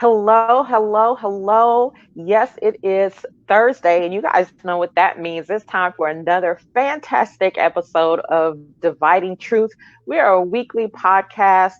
Hello, hello, hello. Yes, it is Thursday, and you guys know what that means. It's time for another fantastic episode of Dividing Truth. We are a weekly podcast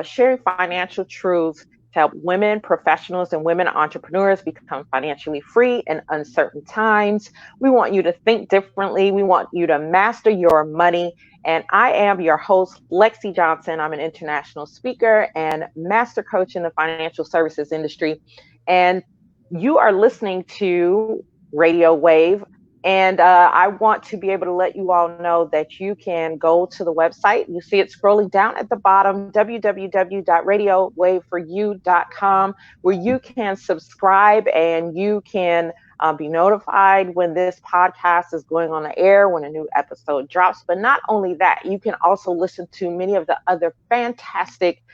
sharing financial truths to help women professionals and women entrepreneurs become financially free in uncertain times. We want you to think differently. We want you to master your money. And I am your host, Lexi Johnson. I'm an international speaker and master coach in the financial services industry. And you are listening to Radio Wave. And I want to be able to let you all know that you can go to the website. You see it scrolling down at the bottom, www.radiowaveforyou.com, where you can subscribe and you can be notified when this podcast is going on the air, when a new episode drops. But not only that, you can also listen to many of the other fantastic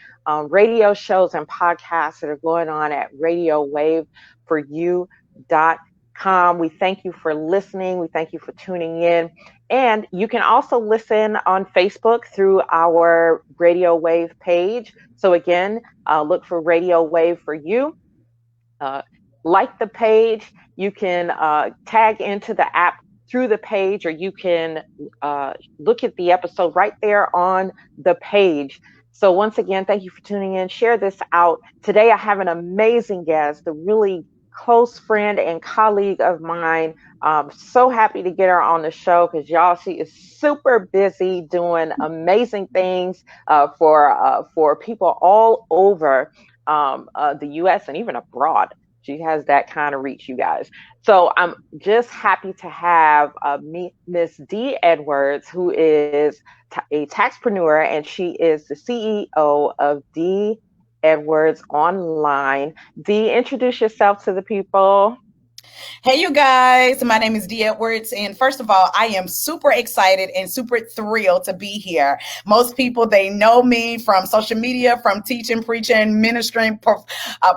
radio shows and podcasts that are going on at radiowaveforyou.com. We thank you for listening. We thank you for tuning in. And you can also listen on Facebook through our Radio Wave page. So again, look for Radio Wave for You. Like the page, you can tag into the app through the page, or you can look at the episode right there on the page. So once again, thank you for tuning in. Share this out. Today, I have an amazing guest, a really close friend and colleague of mine. So happy to get her on the show because y'all, she is super busy doing amazing things for people all over the U.S. and even abroad. She has that kind of reach, you guys. So I'm just happy to have Miss Dee Edwards, who is a taxpreneur, and she is the CEO of Dee Edwards Online. Dee, introduce yourself to the people. Hey, you guys, my name is Dee Edwards. And first of all, I am super excited and super thrilled to be here. Most people, they know me from social media, from teaching, preaching, ministering,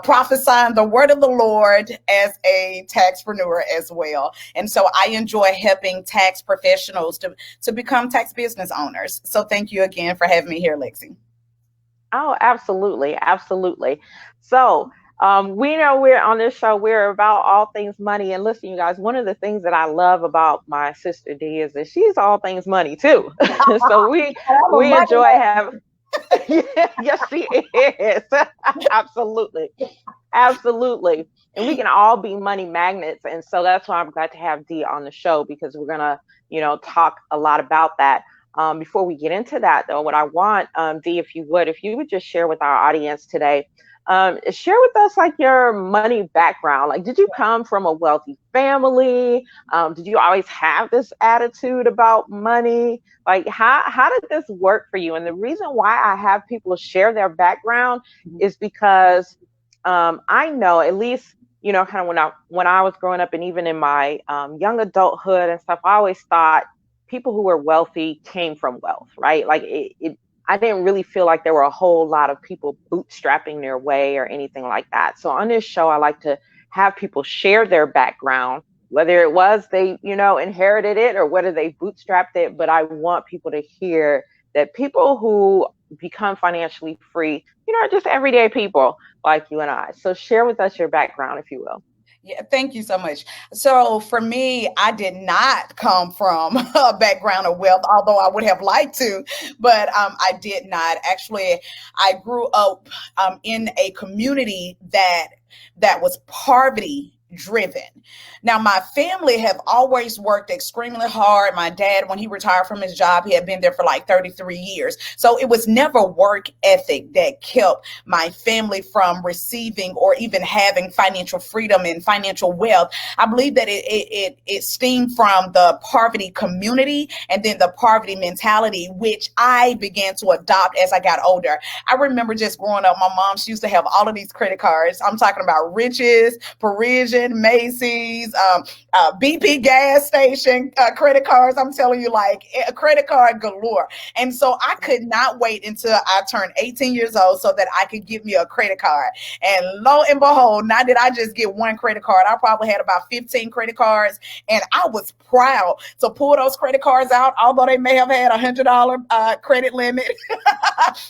prophesying the word of the Lord as a taxpreneur as well. And so I enjoy helping tax professionals to become tax business owners. So thank you again for having me here, Lexi. Oh, absolutely. Absolutely. So, we know we're on this show, we're about all things money. And listen, you guys, one of the things that I love about my sister Dee is that she's all things money too. So we enjoy having, yes, she is. Absolutely. Absolutely. And we can all be money magnets. And so that's why I'm glad to have Dee on the show, because we're going to, talk a lot about that. Before we get into that, though, what I want, Dee, if you would just share with our audience today, share with us like your money background. Like, did you come from a wealthy family? Did you always have this attitude about money? Like, how did this work for you? And the reason why I have people share their background is because I know, at least, kind of when I was growing up, and even in my young adulthood and stuff, I always thought people who were wealthy came from wealth, right? Like I didn't really feel like there were a whole lot of people bootstrapping their way or anything like that. So on this show, I like to have people share their background, whether it was they, inherited it or whether they bootstrapped it. But I want people to hear that people who become financially free, are just everyday people like you and I. So share with us your background, if you will. Yeah, thank you so much. So for me, I did not come from a background of wealth, although I would have liked to, but I did not. Actually, I grew up in a community that was poverty driven. Now, my family have always worked extremely hard. My dad, when he retired from his job, he had been there for like 33 years. So it was never work ethic that kept my family from receiving or even having financial freedom and financial wealth. I believe that it stemmed from the poverty community and then the poverty mentality, which I began to adopt as I got older. I remember just growing up, my mom, she used to have all of these credit cards. I'm talking about Riches, Parisian, Macy's, BP gas station credit cards. I'm telling you, like a credit card galore. And so I could not wait until I turned 18 years old so that I could get me a credit card. And lo and behold, not did I just get one credit card. I probably had about 15 credit cards, and I was proud to pull those credit cards out, although they may have had $100 credit limit,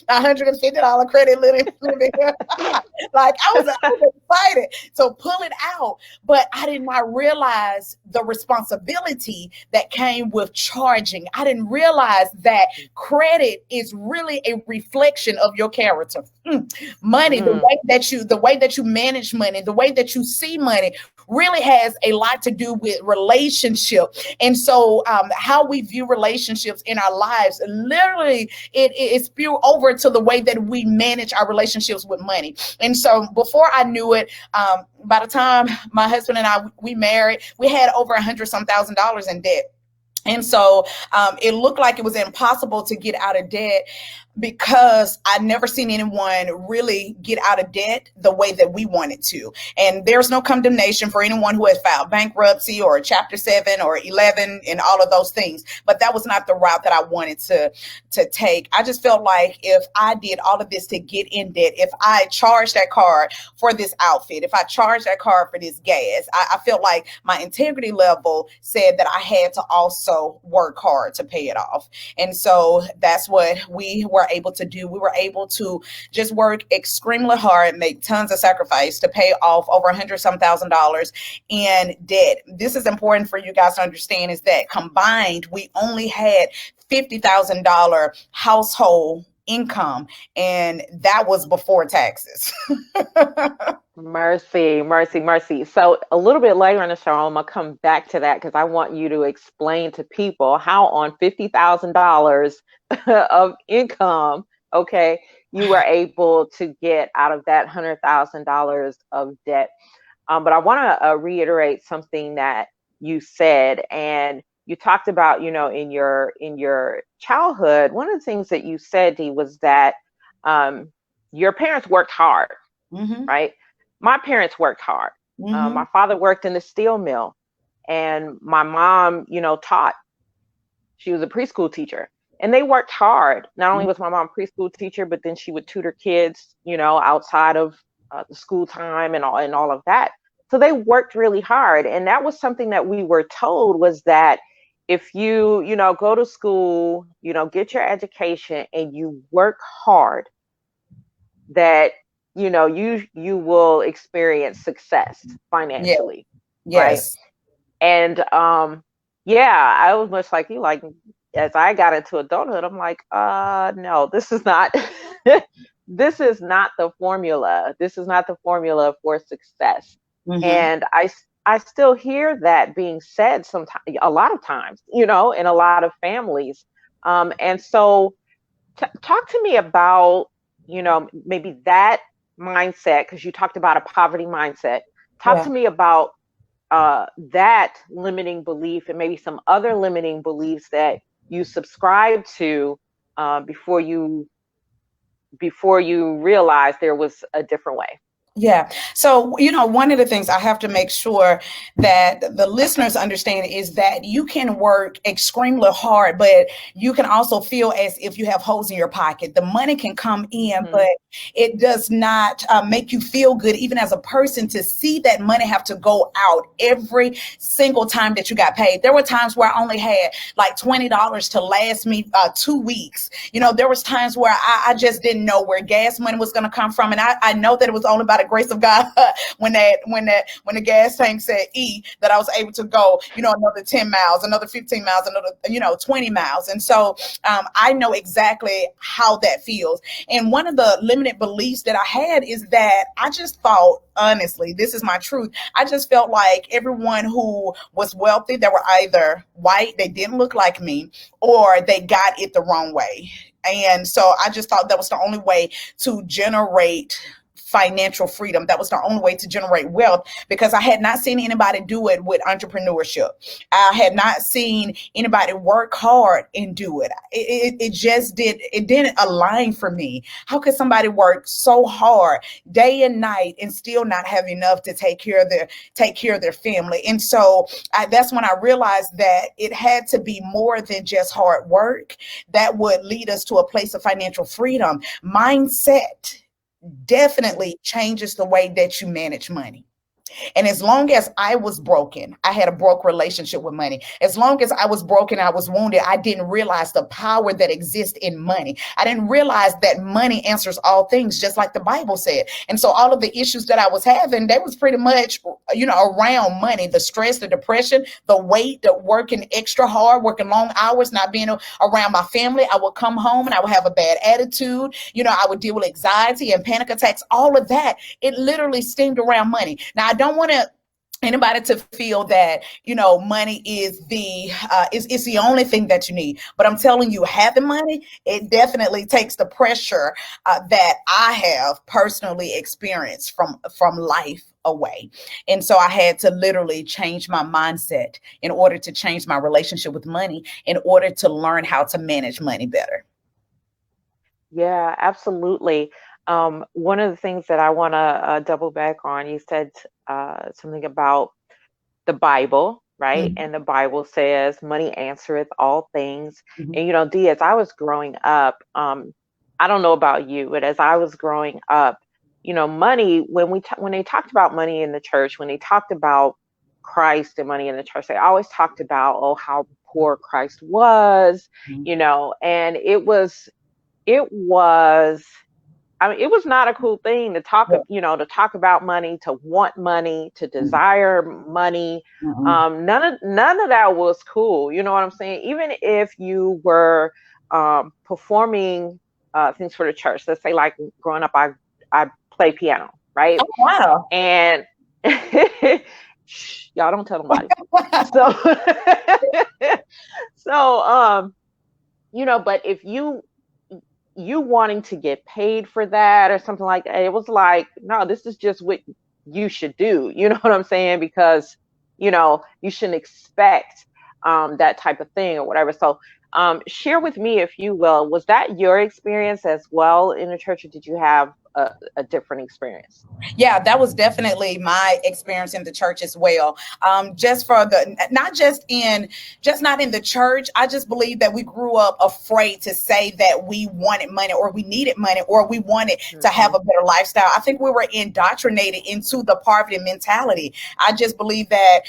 $150 credit limit. Like I was excited to pull it out, but I did not realize the responsibility that came with charging. I didn't realize that credit is really a reflection of your character. Money, Mm, the way that you manage money, the way that you see money really has a lot to do with relationship. And so how we view relationships in our lives, literally it spew over to the way that we manage our relationships with money. And so before I knew it, by the time my husband and I we married, we had over $100 some thousand in debt. And so it looked like it was impossible to get out of debt because I never seen anyone really get out of debt the way that we wanted to. And there's no condemnation for anyone who has filed bankruptcy or Chapter 7 or 11 and all of those things. But that was not the route that I wanted to take. I just felt like if I did all of this to get in debt, if I charged that card for this outfit, if I charged that card for this gas, I felt like my integrity level said that I had to also work hard to pay it off. And so that's what we were able to do. We were able to just work extremely hard, make tons of sacrifice to pay off over $100 some thousand in debt. This is important for you guys to understand is that combined, we only had $50,000 household income, and that was before taxes. mercy, mercy, mercy. So a little bit later in the show, I'm gonna come back to that because I want you to explain to people how on $50,000 of income, okay, you were able to get out of that $100,000 of debt. But I want to reiterate something that you said, and you talked about, in your childhood. One of the things that you said, Dee, was that your parents worked hard, Mm-hmm. right? My parents worked hard. Mm-hmm. My father worked in the steel mill, and my mom, taught. She was a preschool teacher, and they worked hard. Not only was my mom a preschool teacher, but then she would tutor kids, outside of the school time and all of that. So they worked really hard, and that was something that we were told was that if you, go to school, get your education, and you work hard, that you will experience success Yeah. financially, right? Yes. And yeah, I was much like you. Like as I got into adulthood, I'm like, no, this is not this is not the formula. This is not the formula for success. Mm-hmm. And I still hear that being said sometimes, a lot of times, in a lot of families. And so talk to me about, maybe that mindset, because you talked about a poverty mindset. Talk Yeah. to me about that limiting belief and maybe some other limiting beliefs that you subscribe to before you realize there was a different way. Yeah. So, one of the things I have to make sure that the listeners understand is that you can work extremely hard, but you can also feel as if you have holes in your pocket. The money can come in, but Mm-hmm. it does not make you feel good, even as a person, to see that money have to go out every single time that you got paid. There were times where I only had like $20 to last me 2 weeks. There was times where I just didn't know where gas money was going to come from. And I know that it was only by the grace of God when the gas tank said E that I was able to go, another 10 miles, another 15 miles, another, 20 miles. And so I know exactly how that feels. And one of the limited beliefs that I had is that I just thought, honestly, this is my truth. I just felt like everyone who was wealthy, they were either white, they didn't look like me, or they got it the wrong way. And so I just thought that was the only way to generate financial freedom. That was the only way to generate wealth, because I had not seen anybody do it with entrepreneurship. I had not seen anybody work hard and do it. It just didn't align for me. How could somebody work so hard day and night and still not have enough to take care of their family? And so that's when I realized that it had to be more than just hard work that would lead us to a place of financial freedom. Mindset definitely changes the way that you manage money. And as long as I was broken, I had a broke relationship with money. As long as I was broken, I was wounded, I didn't realize the power that exists in money. I didn't realize that money answers all things, just like the Bible said. And so all of the issues that I was having, they was pretty much, around money, the stress, the depression, the weight, the working extra hard, working long hours, not being around my family. I would come home and I would have a bad attitude. I would deal with anxiety and panic attacks, all of that. It literally stemmed around money. Now, I don't want to anybody to feel that money is the only thing that you need, but I'm telling you, having money, it definitely takes the pressure that I have personally experienced from life away. And so I had to literally change my mindset in order to change my relationship with money, in order to learn how to manage money better. Yeah, absolutely. One of the things that I want to double back on, you said something about the Bible, right? Mhm, And the Bible says, "Money answereth all things." mhm, And Dee, as I was growing up, I don't know about you, but as I was growing up, money, when they talked about money in the church, when they talked about Christ and money in the church, they always talked about, oh, how poor Christ was, mhm. and it was I mean, it was not a cool thing to talk, Yeah. to talk about money, to want money, to Mhm, desire money. mhm. None of that was cool. You know what I'm saying? Even if you were performing things for the church, let's say like growing up, I play piano, right? Oh, wow. And shh, y'all don't tell nobody. So, so but if you wanting to get paid for that or something like that. It was like, no, this is just what you should do. You know what I'm saying? Because, you shouldn't expect that type of thing or whatever. So share with me, if you will, was that your experience as well in the church, or did you have a different experience? Yeah, that was definitely my experience in the church as well. Just for the not just in just not in the church. I just believe that we grew up afraid to say that we wanted money, or we needed money, or we wanted to have Hmm. a better lifestyle. I think we were indoctrinated into the poverty mentality. I just believe that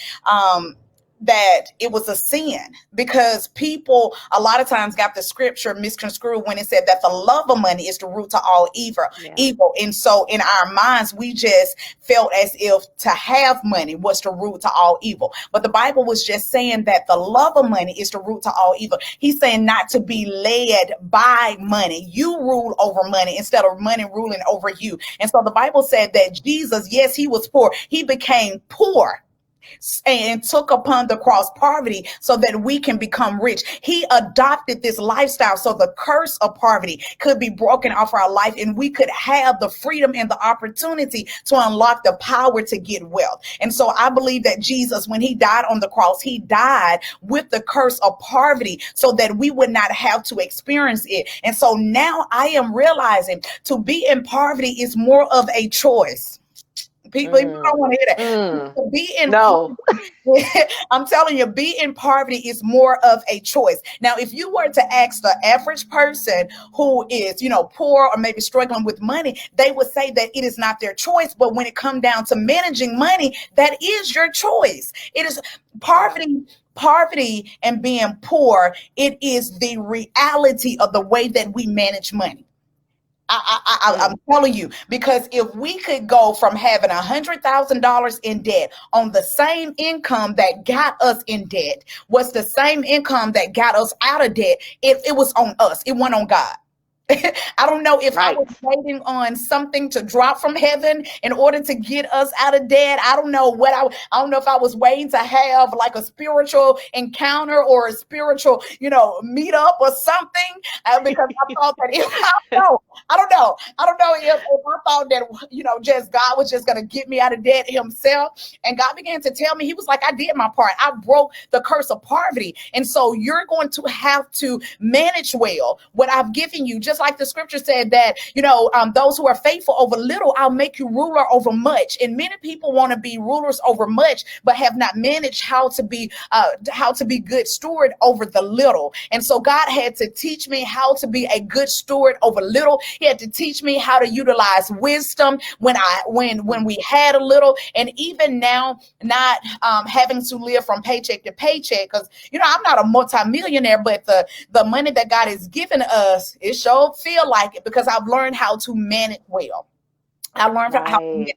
it was a sin, because people a lot of times got the scripture misconstrued when it said that the love of money is the root to all Yeah. evil. And so in our minds, we just felt as if to have money was the root to all evil. But the Bible was just saying that the love of money is the root to all evil. He's saying not to be led by money. You rule over money instead of money ruling over you. And so the Bible said that Jesus, yes, he was poor. He became poor and took upon the cross poverty so that we can become rich. He adopted this lifestyle so the curse of poverty could be broken off our life, and we could have the freedom and the opportunity to unlock the power to get wealth. And so I believe that Jesus, when he died on the cross, he died with the curse of poverty so that we would not have to experience it. And so now I am realizing to be in poverty is more of a choice. People don't Mm, want to hear that. mm, To be in no. poverty, I'm telling you, be in poverty is more of a choice. Now, if you were to ask the average person who is, poor or maybe struggling with money, they would say that it is not their choice. But when it comes down to managing money, that is your choice. It is Yeah. poverty and being poor. It is the reality of the way that we manage money. I'm Mm, telling you, because if we could go from having $100,000 in debt on the same income that got us in debt, was the same income that got us out of debt, it was on us. It wasn't on God. I don't know if I right. was waiting on something to drop from heaven in order to get us out of debt. I don't know I don't know if I was waiting to have like a spiritual encounter or a spiritual, meet up or something. Because I thought that if I don't know if I thought that, just God was just going to get me out of debt himself. And God began to tell me, he was like, I did my part. I broke the curse of poverty. And so you're going to have to manage well what I've given you. Just like the scripture said that, those who are faithful over little, I'll make you ruler over much. And many people want to be rulers over much, but have not managed how to be good steward over the little. And so God had to teach me how to be a good steward over little. He had to teach me how to utilize wisdom when we had a little, and even now, not having to live from paycheck to paycheck. Because I'm not a multimillionaire, but the money that God has given us, it sure feel like it, because I've learned how to manage well. I learned how to Right. manage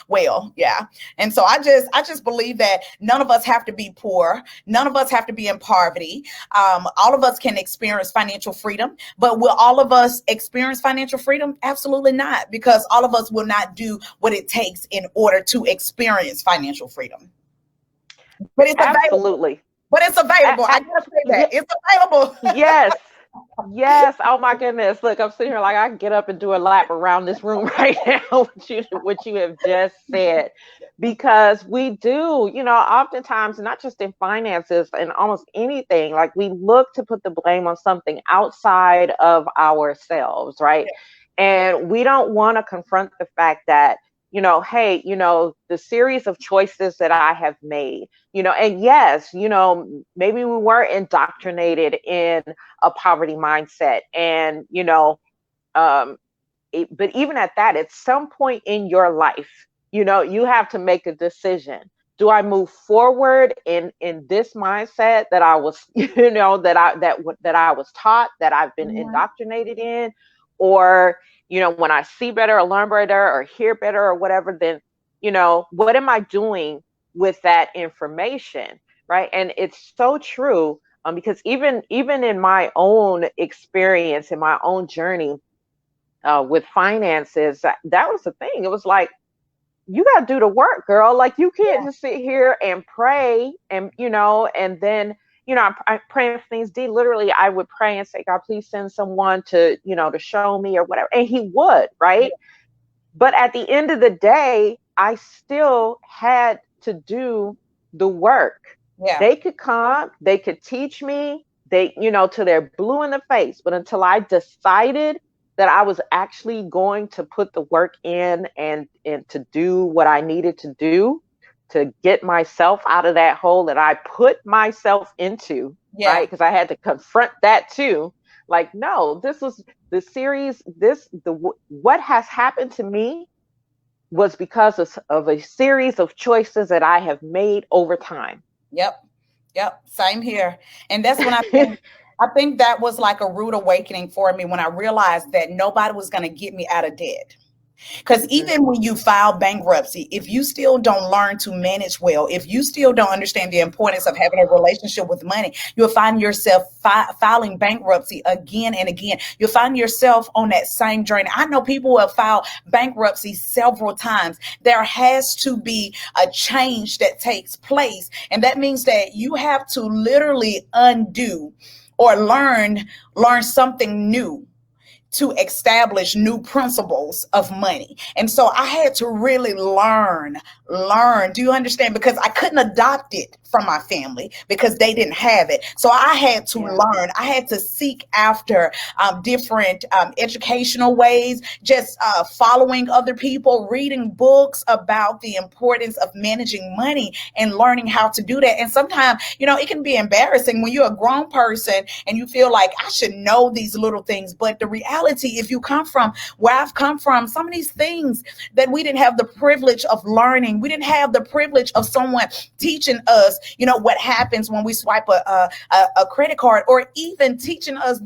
well, yeah. And so I just believe that none of us have to be poor. None of us have to be in poverty. All of us can experience financial freedom, but will all of us experience financial freedom? Absolutely not, because all of us will not do what it takes in order to experience financial freedom. But it's available. Absolutely. But it's available. I gotta say that Yeah, it's available. yes. Yes. Oh my goodness. Look, I'm sitting here like I can get up and do a lap around this room right now, what you have just said. Because we do, oftentimes, not just in finances and almost anything, like we look to put the blame on something outside of ourselves, right? And we don't want to confront the fact that, hey, the series of choices that I have made, and yes, maybe we were indoctrinated in a poverty mindset. And, um, but even at that, at some point in your life, you have to make a decision. Do I move forward in this mindset that I was, that I was taught, that I've been Mhm. indoctrinated in, or when I see better or learn better or hear better or whatever, then what am I doing with that information, right? And it's so true, because even in my own experience, in my own journey, with finances, that was the thing. It was like, you got to do the work, girl. Like, you can't just sit here and pray, and and then I'm praying for things. D, literally, I would pray and say, God, please send someone to show me or whatever, and He would, right? But at the end of the day, I still had to do the work. Yeah. They could come, they could teach me, till they're blue in the face. But until I decided that I was actually going to put the work in, and to do what I needed to do to get myself out of that hole that I put myself into, Yeah. right? Because I had to confront that too. Like, no, this was the series, what has happened to me was because of a series of choices that I have made over time. Yep. Yep. Same here. And that's when I think that was like a rude awakening for me, when I realized that nobody was going to get me out of debt. Because Mhm. even when you file bankruptcy, if you still don't learn to manage well, if you still don't understand the importance of having a relationship with money, you'll find yourself filing bankruptcy again and again. You'll find yourself on that same journey. I know people who have filed bankruptcy several times. There has to be a change that takes place. And that means that you have to literally undo or learn something new to establish new principles of money. And so I had to really learn. Do you understand? Because I couldn't adopt it from my family because they didn't have it. So I had to Yeah. learn. I had to seek after different educational ways, just following other people, reading books about the importance of managing money and learning how to do that. And sometimes, it can be embarrassing when you're a grown person and you feel like I should know these little things. But the reality, if you come from where I've come from, some of these things that we didn't have the privilege of learning, we didn't have the privilege of someone teaching us, what happens when we swipe a credit card, or even teaching us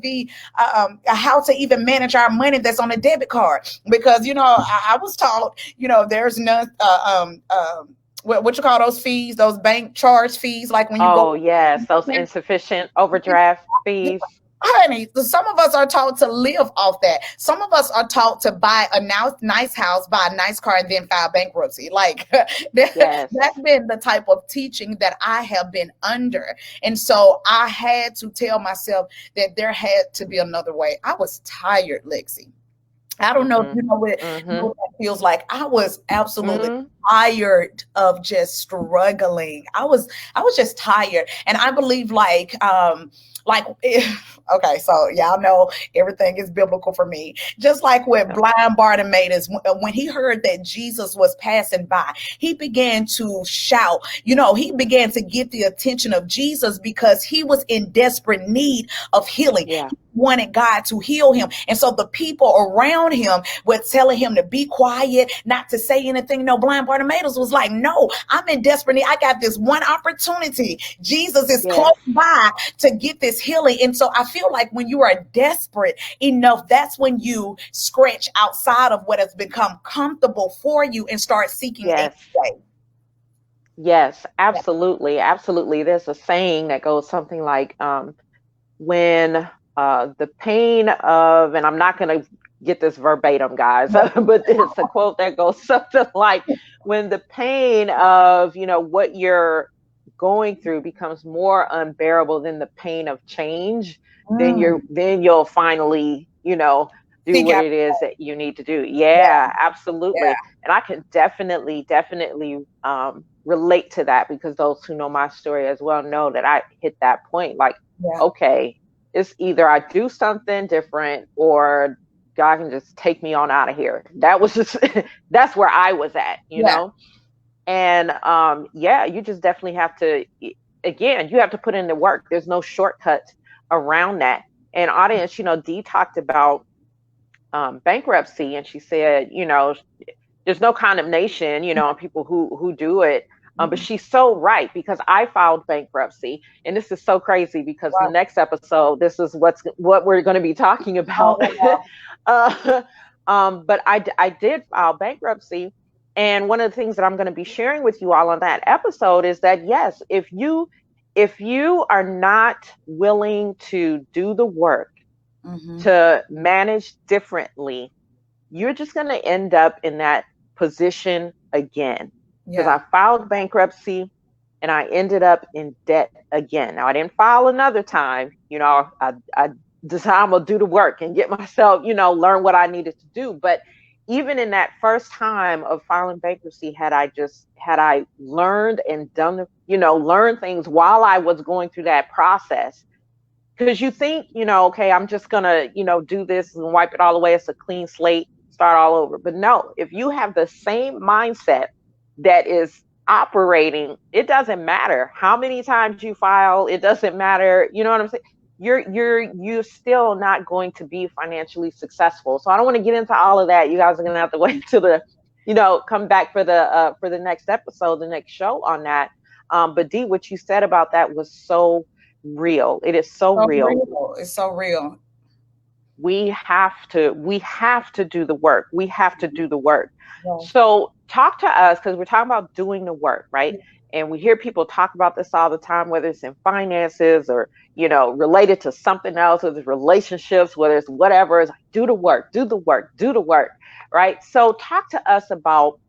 how to even manage our money that's on a debit card. Because, I was taught, there's none, what you call those fees, those bank charge fees, like when you go. Oh, yes, those insufficient overdraft fees. Honey, some of us are taught to live off that. Some of us are taught to buy a nice house, buy a nice car, and then file bankruptcy. Like, Yes. that's been the type of teaching that I have been under. And so I had to tell myself that there had to be another way. I was tired, Lexi. I don't know if Mhm. you know what Mhm. feels like. I was absolutely Mm, tired of just struggling. I was just tired. And I believe like okay, so y'all know everything is biblical for me. Just like with yeah. blind Bartimaeus, when he heard that Jesus was passing by, he began to shout. He began to get the attention of Jesus because he was in desperate need of healing. Yeah. He wanted God to heal him. And so the people around him were telling him to be quiet, not to say anything. No, blind Bartimaeus was like, no, I'm in desperate need. I got this one opportunity. Jesus is close Yes. by to get this healing. And so I feel like when you are desperate enough, that's when you scratch outside of what has become comfortable for you and start seeking a Yes. way. Yes. Yeah. Absolutely. Absolutely. There's a saying that goes something like, when the pain of, and I'm not going to get this verbatim, guys, but it's a quote that goes something like, when the pain of, what you're going through becomes more unbearable than the pain of change, then Mm. you'll finally, do Seek what out. it is that you need to do. Yeah. Yeah, Yeah. absolutely. And I can definitely relate to that, because those who know my story as well know that I hit that point. Like, Yeah. okay, it's either I do something different, or God can just take me on out of here. That was just that's where I was at. Yeah. And yeah, you just definitely have to, again, you have to put in the work. There's no shortcut around that. And audience, Dee talked about bankruptcy, and she said, there's no condemnation, on people who do it. But Mhm. she's so right, because I filed bankruptcy, and this is so crazy because in the Wow. next episode, this is what we're going to be talking about. Oh, wow. uh, but I did file bankruptcy, and one of the things that I'm going to be sharing with you all on that episode is that, yes, if you are not willing to do the work Hmm. to manage differently, you're just going to end up in that position again. Because Yeah. I filed bankruptcy and I ended up in debt again. Now, I didn't file another time. I decided I'm going to do the work and get myself, learn what I needed to do. But even in that first time of filing bankruptcy, had I learned and done, learned things while I was going through that process, because you think, okay, I'm just gonna, do this and wipe it all away. It's a clean slate, start all over. But no, if you have the same mindset that is operating, it doesn't matter how many times you file. It doesn't matter. You know what I'm saying? You're still not going to be financially successful. So I don't want to get into all of that. You guys are gonna have to wait till come back for the next episode, the next show on that. But Dee, what you said about that was so real. It is so So real. real. It's so real. We have to do the work. We have to do the work. Yeah. So talk to us, because we're talking about doing the work, right? And we hear people talk about this all the time, whether it's in finances or, related to something else, whether it's relationships, whether it's whatever. It's like, do the work, do the work, do the work, right? So talk to us about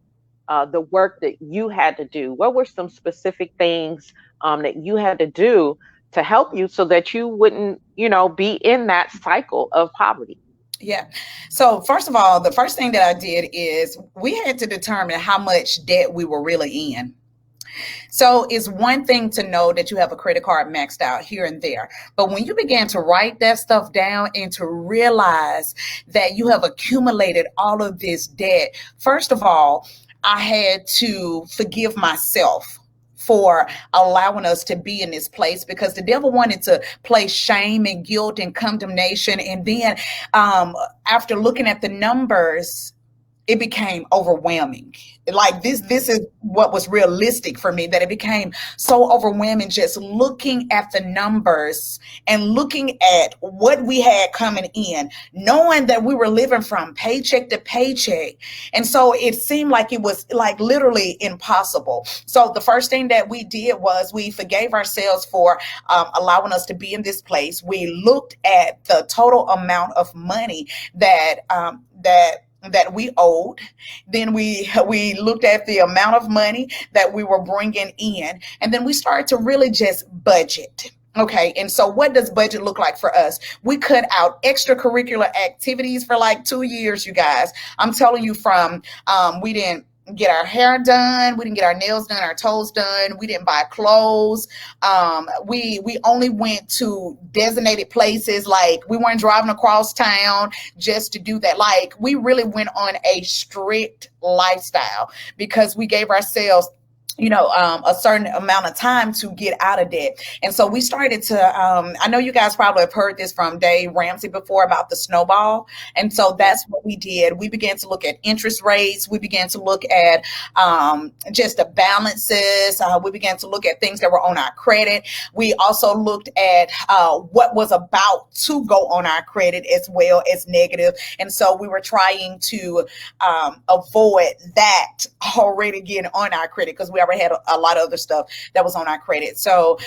the work that you had to do. What were some specific things that you had to do to help you so that you wouldn't, be in that cycle of poverty? Yeah. So first of all, the first thing that I did is we had to determine how much debt we were really in. So it's one thing to know that you have a credit card maxed out here and there. But when you began to write that stuff down and to realize that you have accumulated all of this debt, first of all, I had to forgive myself for allowing us to be in this place, because the devil wanted to place shame and guilt and condemnation. And then after looking at the numbers, it became overwhelming. Like this is what was realistic for me, that it became so overwhelming just looking at the numbers and looking at what we had coming in, knowing that we were living from paycheck to paycheck. And so it seemed like it was like literally impossible. So the first thing that we did was we forgave ourselves for allowing us to be in this place. We looked at the total amount of money that we owed. Then we looked at the amount of money that we were bringing in, and then we started to really just budget. Okay, and so what does budget look like for us? We cut out extracurricular activities for like 2 years, you guys. I'm telling you, from we didn't get our hair done, we didn't get our nails done, our toes done, we didn't buy clothes. We only went to designated places, like we weren't driving across town just to do that. Like we really went on a strict lifestyle because we gave ourselves, a certain amount of time to get out of debt. And so we started to, I know you guys probably have heard this from Dave Ramsey before about the snowball. And so that's what we did. We began to look at interest rates. We began to look at just the balances. We began to look at things that were on our credit. We also looked at what was about to go on our credit as well as negative. And so we were trying to avoid that already getting on our credit, because we already had a lot of other stuff that was on our credit. So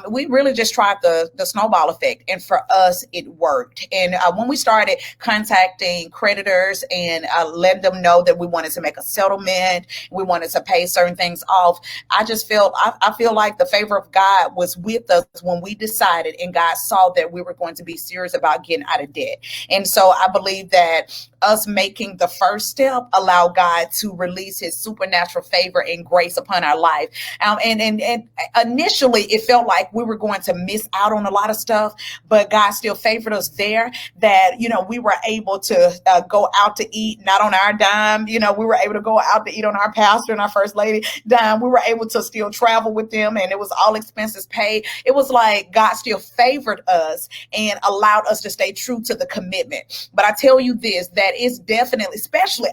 we really just tried the snowball effect, and for us it worked. And when we started contacting creditors and letting them know that we wanted to make a settlement, we wanted to pay certain things off, I just felt, I feel like the favor of God was with us when we decided, and God saw that we were going to be serious about getting out of debt. And so I believe that us making the first step allow God to release his supernatural favor and grace upon our life. And initially it felt like we were going to miss out on a lot of stuff, but God still favored us there, that, we were able to go out to eat, not on our dime. We were able to go out to eat on our pastor and our first lady dime. We were able to still travel with them, and it was all expenses paid. It was like God still favored us and allowed us to stay true to the commitment. But I tell you this, that is definitely, especially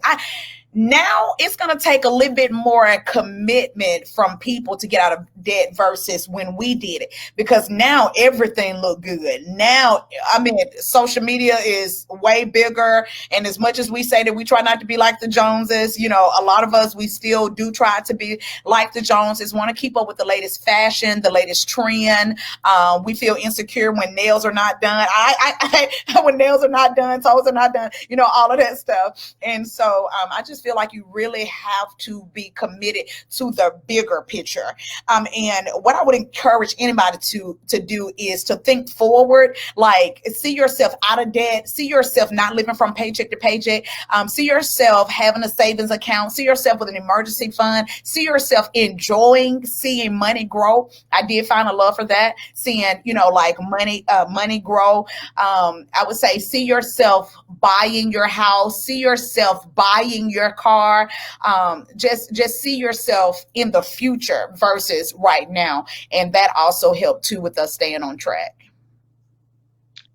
now it's going to take a little bit more commitment from people to get out of debt versus when we did it, because now everything look good. Now, I mean, social media is way bigger, and as much as we say that we try not to be like the Joneses, a lot of us, we still do try to be like the Joneses, want to keep up with the latest fashion, the latest trend. We feel insecure when nails are not done. When nails are not done, toes are not done, all of that stuff. And so I just feel like you really have to be committed to the bigger picture. And what I would encourage anybody to do is to think forward, like see yourself out of debt, see yourself not living from paycheck to paycheck, see yourself having a savings account, see yourself with an emergency fund, see yourself enjoying seeing money grow. I did find a love for that, seeing, like money grow. I would say see yourself buying your house, see yourself buying your car. Just see yourself in the future versus right now, and that also helped too with us staying on track.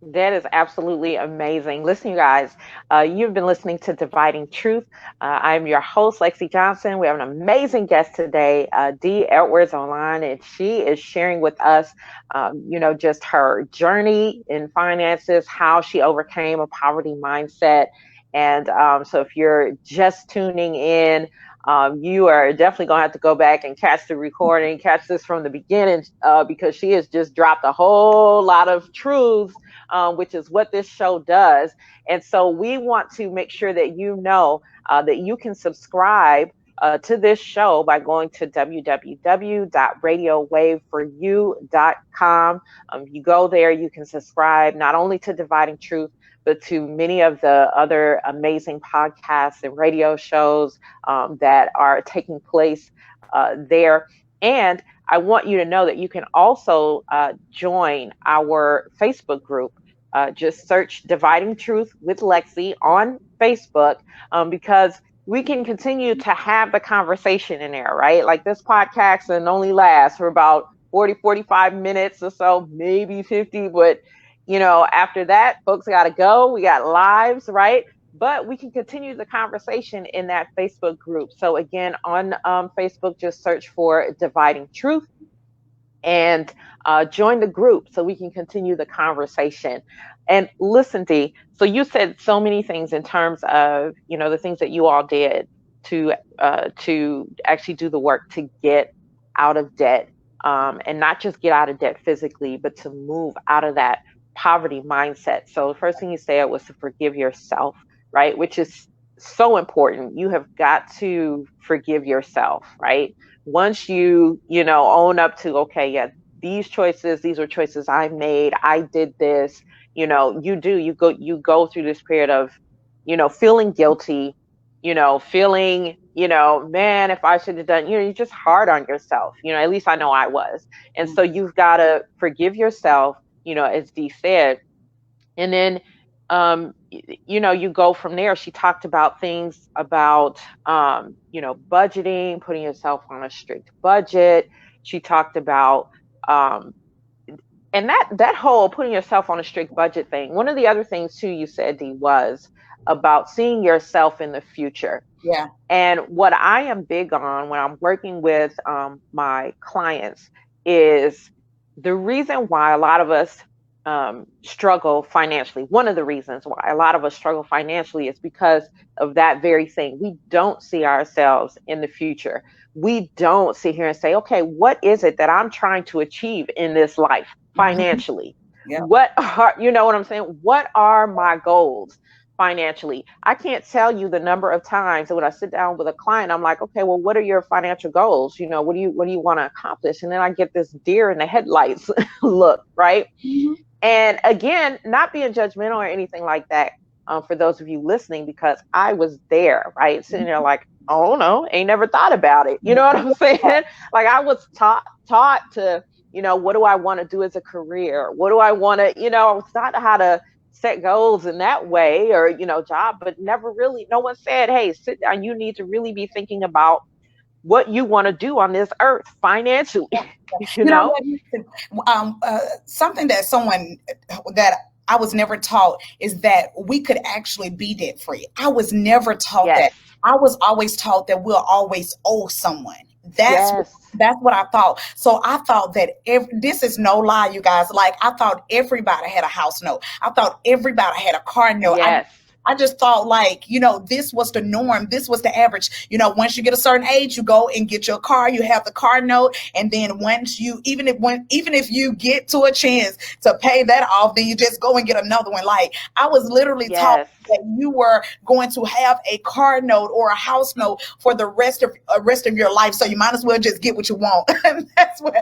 That is absolutely amazing. Listen, you guys, you've been listening to Dividing Truth. I'm your host, Lexi Johnson. We have an amazing guest today, Dee Edwards online, and she is sharing with us, just her journey in finances, how she overcame a poverty mindset. And so if you're just tuning in, you are definitely going to have to go back and catch the recording, catch this from the beginning, because she has just dropped a whole lot of truths, which is what this show does. And so we want to make sure that that you can subscribe to this show by going to www.radiowaveforyou.com. You go there, you can subscribe not only to Dividing Truth, but to many of the other amazing podcasts and radio shows that are taking place there. And I want you to know that you can also join our Facebook group. Just search Dividing Truth with Lexi on Facebook, because we can continue to have the conversation in there, right? Like this podcast can only last for about 40, 45 minutes or so, maybe 50. But, after that, folks got to go. We got lives, right? But we can continue the conversation in that Facebook group. So again, on Facebook, just search for Dividing Truth and join the group so we can continue the conversation. And listen, Dee, so you said so many things in terms of, the things that you all did to actually do the work to get out of debt, and not just get out of debt physically, but to move out of that poverty mindset. So the first thing you said was to forgive yourself, right? Which is so important. You have got to forgive yourself, right? Once you, own up to, okay, yeah, these choices, these were choices I made. I did this. You go through this period of, feeling guilty, feeling, man, if I should have done, you're just hard on yourself. At least I know I was. And so you've got to forgive yourself, as Dee said. And then, you go from there. She talked about things about, budgeting, putting yourself on a strict budget. She talked about, um, and that whole putting yourself on a strict budget thing. One of the other things too you said, Dee, was about seeing yourself in the future. Yeah. And what I am big on when I'm working with my clients is the reason why a lot of us struggle financially. One of the reasons why a lot of us struggle financially is because of that very thing. We don't see ourselves in the future. We don't sit here and say, okay, what is it that I'm trying to achieve in this life financially? Yeah. What are, what I'm saying? What are my goals financially? I can't tell you the number of times that when I sit down with a client, I'm like, okay, well, what are your financial goals? What do you want to accomplish? And then I get this deer in the headlights look, right? Mm-hmm. And again, not being judgmental or anything like that, for those of you listening, because I was there, right? Sitting there like, oh no, ain't never thought about it. You know what I'm saying? Like I was taught to, what do I want to do as a career? What do I want to, I was taught how to set goals in that way or, job, but never really, no one said, hey, sit down. You need to really be thinking about what you want to do on this earth financially, You know what? Something that I was never taught is that we could actually be debt free. I was never taught that. I was always taught that we'll always owe someone. That's what I thought. So I thought that this is no lie, you guys. Like I thought everybody had a house note. I thought everybody had a car note. I just thought like, this was the norm. This was the average. Once you get a certain age, you go and get your car, you have the car note. And then once even if you get to a chance to pay that off, then you just go and get another one. Like I was literally taught that you were going to have a car note or a house note for the rest of your life. So you might as well just get what you want. That's what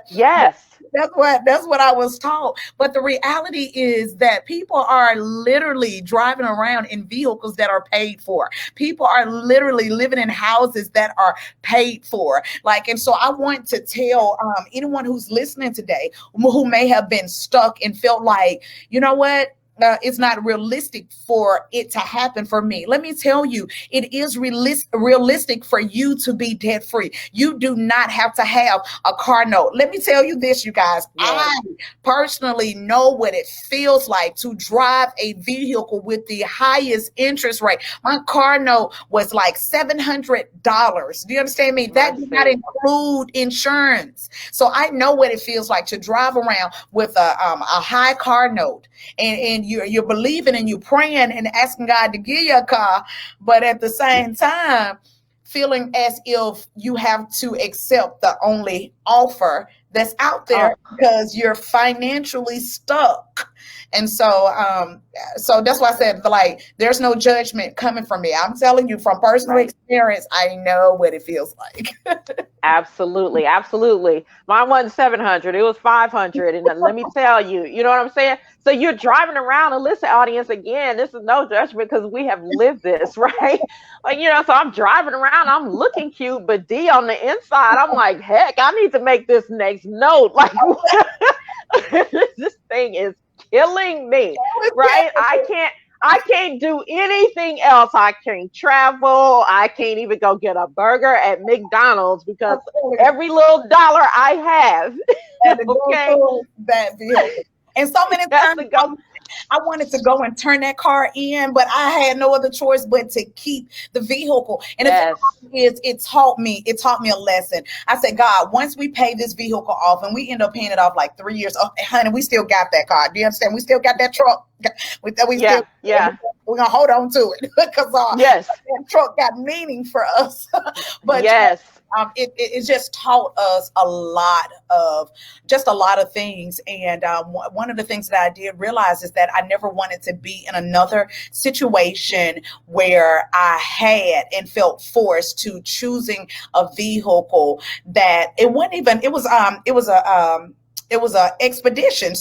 I was taught. But the reality is that people are literally driving around in vehicles that are paid for. People are literally living in houses that are paid for. And so I want to tell anyone who's listening today who may have been stuck and felt like, you know what? It's not realistic for it to happen for me. Let me tell you, it is realistic for you to be debt free. You do not have to have a car note. Let me tell you this, you guys. I personally know what it feels like to drive a vehicle with the highest interest rate. My car note was like $700. Do you understand me? That did not include insurance. So I know what it feels like to drive around with a high car note and you're believing and you're praying and asking God to give you a car, but at the same time, feeling as if you have to accept the only offer that's out there because you're financially stuck. And so that's why I said, like, there's no judgment coming from me. I'm telling you from personal experience, I know what it feels like. Absolutely. Mine wasn't 700. It was 500. And let me tell you, you know what I'm saying? So you're driving around, and listen, audience, again, this is no judgment because we have lived this, right? So I'm driving around, I'm looking cute, but Dee on the inside, I'm like, heck, I need to make this next note. Like, this thing is killing me, right? I can't do anything else. I can't travel. I can't even go get a burger at McDonald's because every little dollar I have. Okay. That vehicle. And so many times I wanted to go and turn that car in, but I had no other choice but to keep the vehicle. And it taught me a lesson. I said, God, once we pay this vehicle off, and we end up paying it off like 3 years, honey, we still got that car. Do you understand? We still got that truck. We're gonna hold on to it because that truck got meaning for us. But it just taught us a lot of things. And one of the things that I did realize is that I never wanted to be in another situation where I had and felt forced to choosing a vehicle that it wasn't even. It was it was a expedition,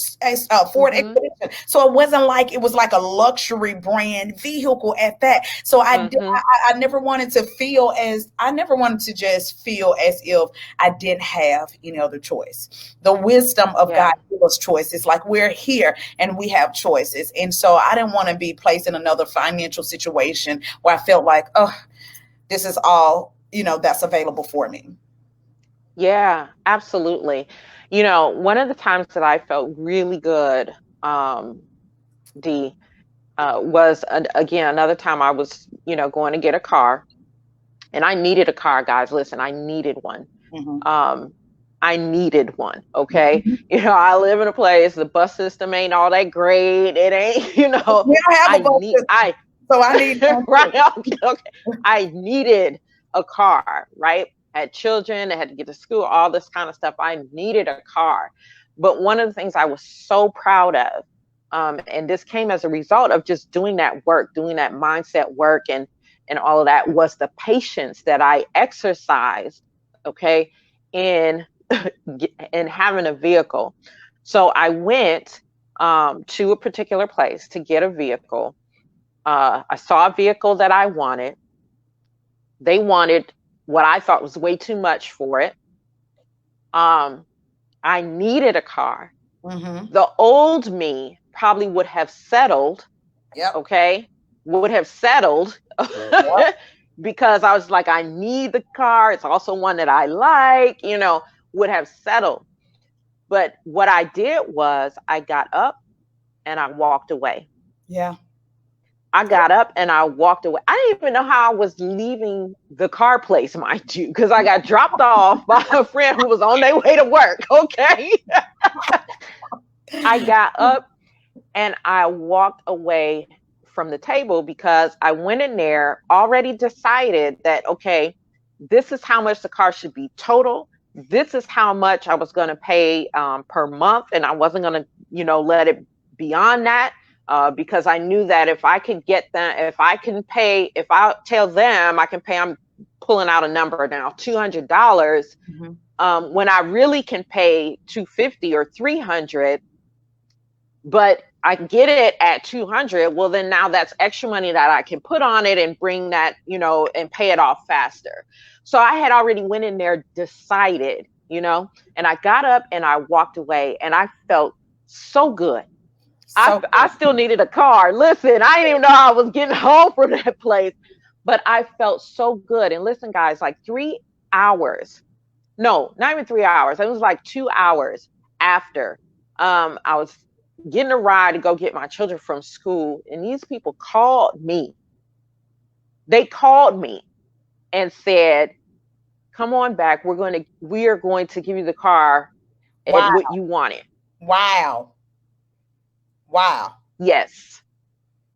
Ford Mhm. Expedition. So it wasn't like it was like a luxury brand vehicle at that. So Mhm. I never wanted to feel as I never wanted to just feel as if I didn't have any other choice. The wisdom of God Yeah. gives us choices. Like we're here and we have choices. And so I didn't want to be placed in another financial situation where I felt like, oh, this is all, that's available for me. Yeah, absolutely. One of the times that I felt really good, um, D, was again another time I was, going to get a car, and I needed a car, guys. Listen, I needed one. Hmm. Um, I needed one. Okay, I live in a place. The bus system ain't all that great. It ain't, We don't have a bus system, I so I need one right. too. Okay, okay. I needed a car, right? I had children, I had to get to school, all this kind of stuff. I needed a car. But one of the things I was so proud of, and this came as a result of just doing that work, doing that mindset work and all of that, was the patience that I exercised, okay, in in having a vehicle. So I went to a particular place to get a vehicle. I saw a vehicle that I wanted. They wanted what I thought was way too much for it. Um, I needed a car. Hmm. The old me probably would have settled, Yep. okay, would have settled Yep. because I was like, I need the car. It's also one that I like, would have settled. But what I did was I got up and I walked away. Yeah. I got up and I walked away. I didn't even know how I was leaving the car place, mind you, because I got dropped off by a friend who was on their way to work. Okay. I got up and I walked away from the table because I went in there already decided that, okay, this is how much the car should be total. This is how much I was going to pay per month. And I wasn't going to, let it beyond that. Because I knew that if I could get them, if I can pay, if I tell them I can pay, I'm pulling out a number now, $200. Hmm. When I really can pay 250 or 300, but I get it at 200, well, then now that's extra money that I can put on it and bring that, and pay it off faster. So I had already went in there, decided, and I got up and I walked away and I felt so good. I, So I good. still needed a car. Listen, I didn't even know how I was getting home from that place, but I felt so good. And listen, guys, like 3 hours, no, not even 3 hours. It was like 2 hours after I was getting a ride to go get my children from school. And these people called me. They called me and said, come on back. We are going to give you the car at Wow. what you wanted. Wow. Wow. Yes.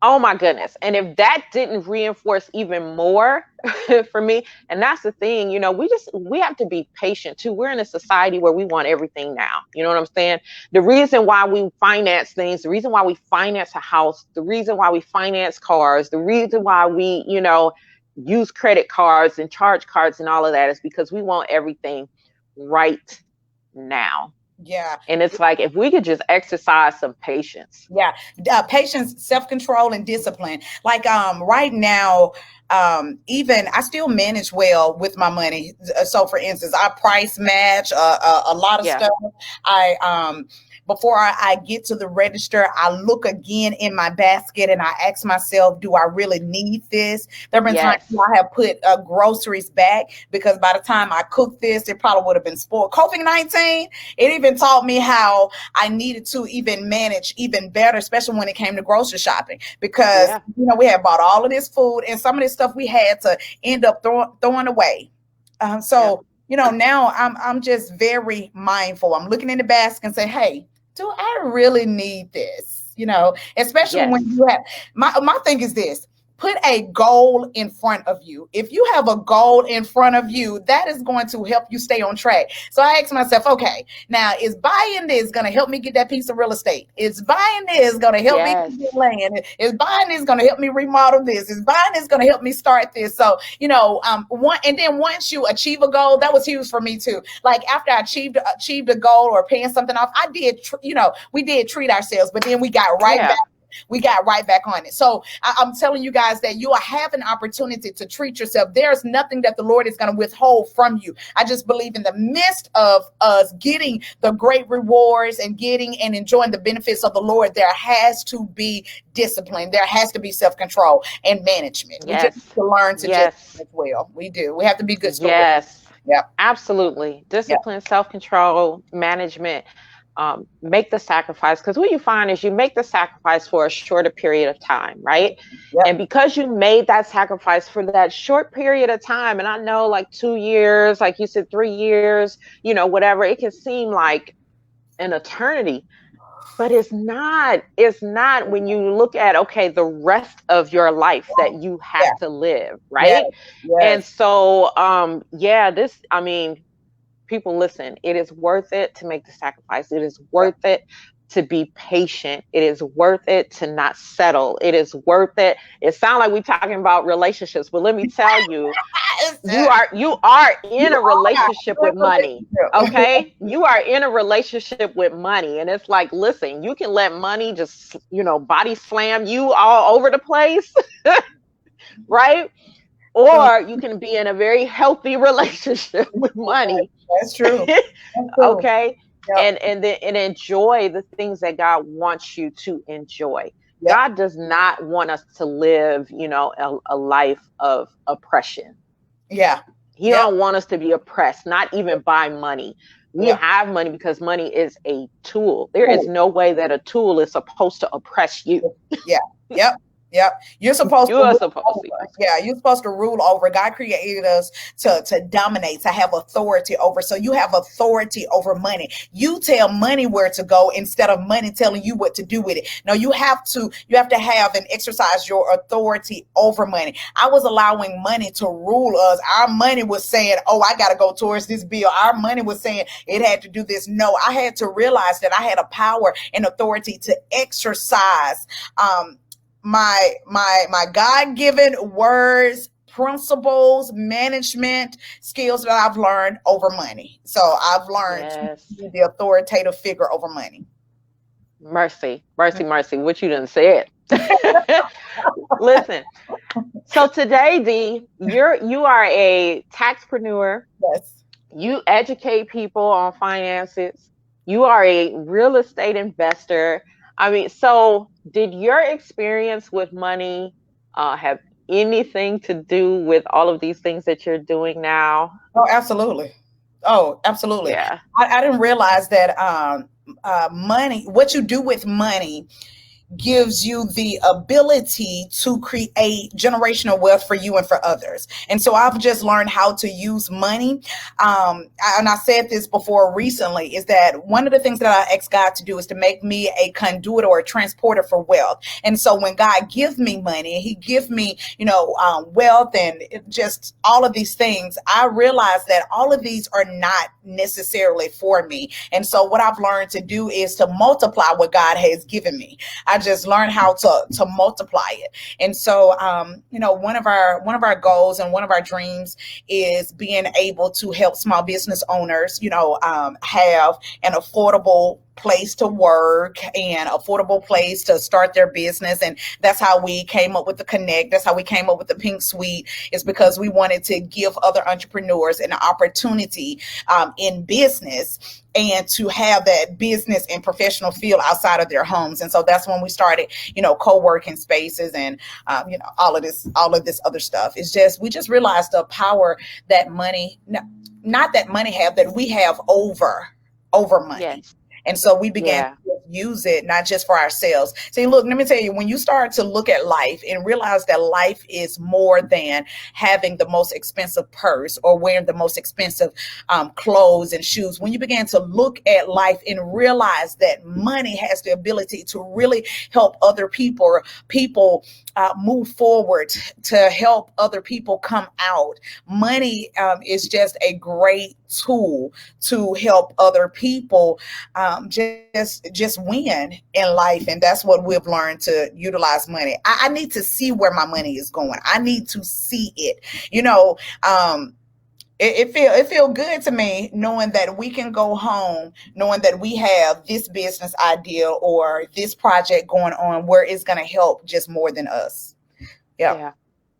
Oh my goodness. And if that didn't reinforce even more for me, and that's the thing, we have to be patient too. We're in a society where we want everything now. You know what I'm saying? The reason why we finance things, the reason why we finance a house, the reason why we finance cars, the reason why we, use credit cards and charge cards and all of that is because we want everything right now. Yeah. And it's like if we could just exercise some patience. Yeah. Patience, self-control, and discipline. Like right now, even I still manage well with my money. So for instance, I price match a lot of Yeah. stuff. I before I get to the register, I look again in my basket and I ask myself, do I really need this? There have been times Yes. I have put groceries back because by the time I cooked this, it probably would have been spoiled. COVID-19, it even taught me how I needed to even manage even better, especially when it came to grocery shopping, because Yeah. we had bought all of this food and some of this stuff we had to end up throwing away. Yeah. So now I'm just very mindful. I'm looking in the basket and say, hey, do I really need this? Especially when Yes. you have my thing is this. put a goal in front of you. If you have a goal in front of you, that is going to help you stay on track. So I asked myself, okay, now is buying this going to help me get that piece of real estate? Is buying this going to help me Yes. get land? Is buying this going to help me remodel this? Is buying this going to help me start this? So, and then once you achieve a goal, that was huge for me too. Like after I achieved a goal or paying something off, we did treat ourselves, but then we got right Yeah. back. We got right back on it. So I'm telling you guys that you have an opportunity to treat yourself. There's nothing that the Lord is going to withhold from you. I just believe in the midst of us getting the great rewards and getting and enjoying the benefits of the Lord, there has to be discipline. There has to be self-control and management. We just Yes. need to learn to just Yes. as well. We do. We have to be good stewards. Yes. Yep. Absolutely. Yep. Discipline, self-control, management, make the sacrifice. Because what you find is you make the sacrifice for a shorter period of time, right? Yep. And because you made that sacrifice for that short period of time, and I know like 2 years, like you said, 3 years, whatever, it can seem like an eternity. But it's not when you look at, okay, the rest of your life that you have Yeah. to live, Yes. right? And Yes. so, people, listen, it is worth it to make the sacrifice. It is Yep. worth it to be patient. It is worth it to not settle. It is worth it. It sounds like we're talking about relationships, but let me tell you, you are in You a are. relationship with money. Okay, you are in a relationship with money, and it's like, listen, you can let money just body slam you all over the place, right? So Or you can be in a very healthy relationship with money. that's true. That's true. Okay, Yep. and enjoy the things that God wants you to enjoy. Yep. God does not want us to live a life of oppression. Yeah. He Yep. don't want us to be oppressed, not even by money. We Yep. have money because money is a tool. There is Cool. no way that a tool is supposed to oppress you. Yeah. Yep. Yep. You're supposed You to are rule supposed to. over. Yeah, you're supposed to rule over. God created us to dominate, to have authority over. So you have authority over money. You tell money where to go instead of money telling you what to do with it. No, you have to have and exercise your authority over money. I was allowing money to rule us. Our money was saying, oh, I gotta go towards this bill. Our money was saying it had to do this. No, I had to realize that I had a power and authority to exercise my God-given words, principles, management skills that I've learned over money. So I've learned to Yes. be the authoritative figure over money. Mercy, mercy, mercy. What you done said. Listen. So today, Dee, you are a taxpreneur. Yes. You educate people on finances. You are a real estate investor. I mean, so did your experience with money have anything to do with all of these things that you're doing now? Oh, absolutely. Oh, absolutely. Yeah. I didn't realize that money, what you do with money gives you the ability to create generational wealth for you and for others. And so I've just learned how to use money. And I said this before recently, is that one of the things that I asked God to do is to make me a conduit or a transporter for wealth. And so when God gives me money, he gives me, wealth and just all of these things, I realize that all of these are not necessarily for me. And so what I've learned to do is to multiply what God has given me. I just learned how to multiply it. And so, one of our goals and one of our dreams is being able to help small business owners, have an affordable place to work and affordable place to start their business. And that's how we came up with the Connect. That's how we came up with the Pink Suite, is because we wanted to give other entrepreneurs an opportunity in business and to have that business and professional feel outside of their homes. And so that's when we started, co-working spaces and, all of this other stuff. It's just, we just realized the power that money, not that money have, that we have over money. Yes. And so we began Yeah. to use it, not just for ourselves. See, look, let me tell you, when you start to look at life and realize that life is more than having the most expensive purse or wearing the most expensive clothes and shoes, when you begin to look at life and realize that money has the ability to really help other people move forward, to help other people come out. Money is just a great tool to help other people just win in life, and that's what we've learned to utilize money. I need to see where my money is going. I need to see it. You know, it feel good to me knowing that we can go home knowing that we have this business idea or this project going on where it's going to help just more than us. Yeah. Yeah.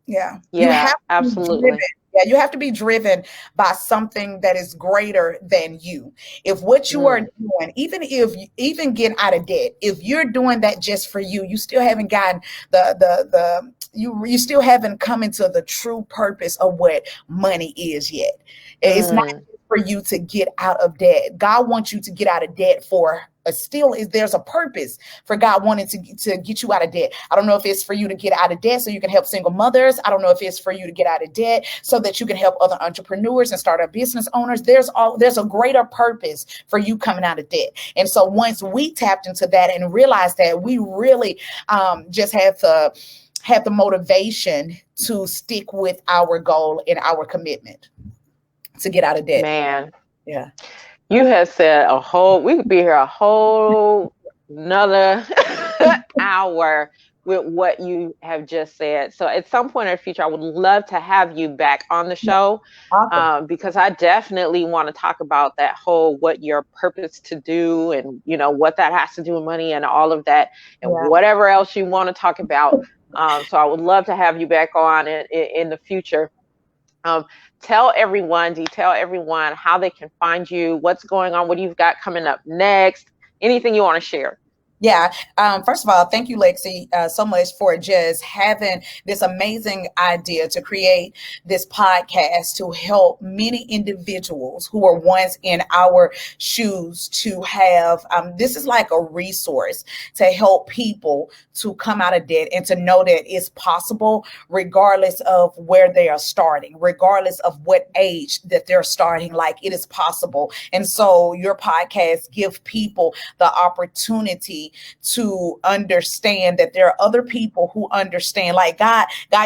Yeah. You have Yeah. to be driven. Absolutely. Yeah, you have to be driven by something that is greater than you. If what you are Mm, doing, even if you even getting out of debt, if you're doing that just for you, you still haven't gotten you still haven't come into the true purpose of what money is yet. It's not mm, for you to get out of debt. God wants you to get out of debt for a still is there's a purpose for God wanting to get you out of debt. I don't know if it's for you to get out of debt so you can help single mothers. I don't know if it's for you to get out of debt so that you can help other entrepreneurs and startup business owners. There's a greater purpose for you coming out of debt. And so once we tapped into that and realized that, we really just have the motivation to stick with our goal and our commitment to get out of debt. man. Yeah. You have said we could be here a whole another hour with what you have just said. So at some point in the future, I would love to have you back on the show, Awesome. because I definitely want to talk about that whole what your purpose to do and what that has to do with money and all of that and Yeah. whatever else you want to talk about. So I would love to have you back on in the future. Um, tell everyone how they can find you, what's going on, what you've got coming up next, anything you want to share. Yeah. First of all, thank you, Lexi, so much for just having this amazing idea to create this podcast to help many individuals who were once in our shoes to have this is like a resource to help people to come out of debt and to know that it's possible regardless of where they are starting, regardless of what age that they're starting. Like, it is possible. And so your podcast give people the opportunity to understand that there are other people who understand. Like,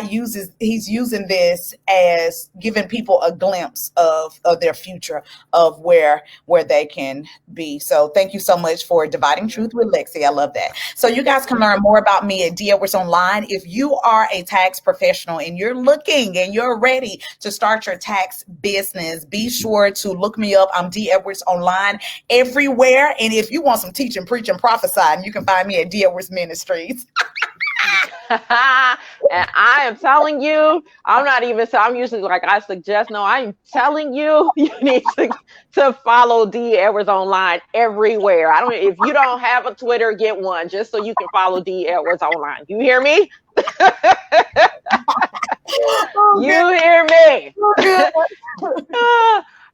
he's using this as giving people a glimpse of their future, of where they can be. So thank you so much for Dividing Truth with Lexi. I love that. So you guys can learn more about me at Dee Edwards Online. If you are a tax professional and you're looking and you're ready to start your tax business, be sure to look me up. I'm Dee Edwards Online everywhere. And if you want some teaching, preaching, prophesying, you can find me at Dee Edwards Ministries. And I am telling you, I'm usually like, I suggest, no, I'm telling you, you need to follow Dee Edwards Online everywhere. If you don't have a Twitter, get one just so you can follow Dee Edwards Online. You hear me? You hear me?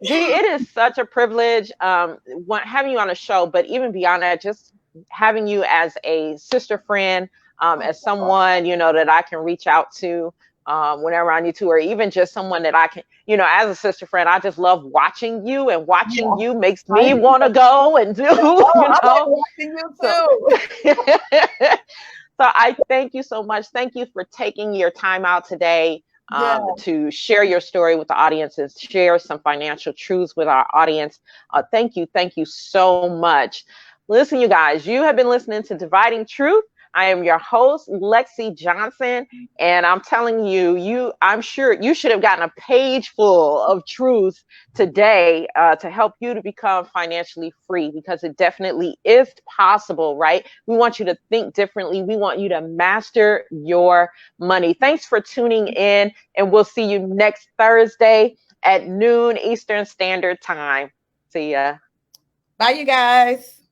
Dee, it is such a privilege having you on the show, but even beyond that, just having you as a sister friend, as someone, that I can reach out to whenever I need to, or even just someone that I can, as a sister friend, I just love watching you, and watching you makes me want to go and do, I like watching you too. So I thank you so much. Thank you for taking your time out today to share your story with the audience and share some financial truths with our audience. Thank you so much. Listen, you guys, you have been listening to Dividing Truth. I am your host, Lexi Johnson, and I'm telling you, I'm sure you should have gotten a page full of truths today to help you to become financially free, because it definitely is possible, right? We want you to think differently. We want you to master your money. Thanks for tuning in, and we'll see you next Thursday at noon Eastern Standard Time. See ya. Bye, you guys.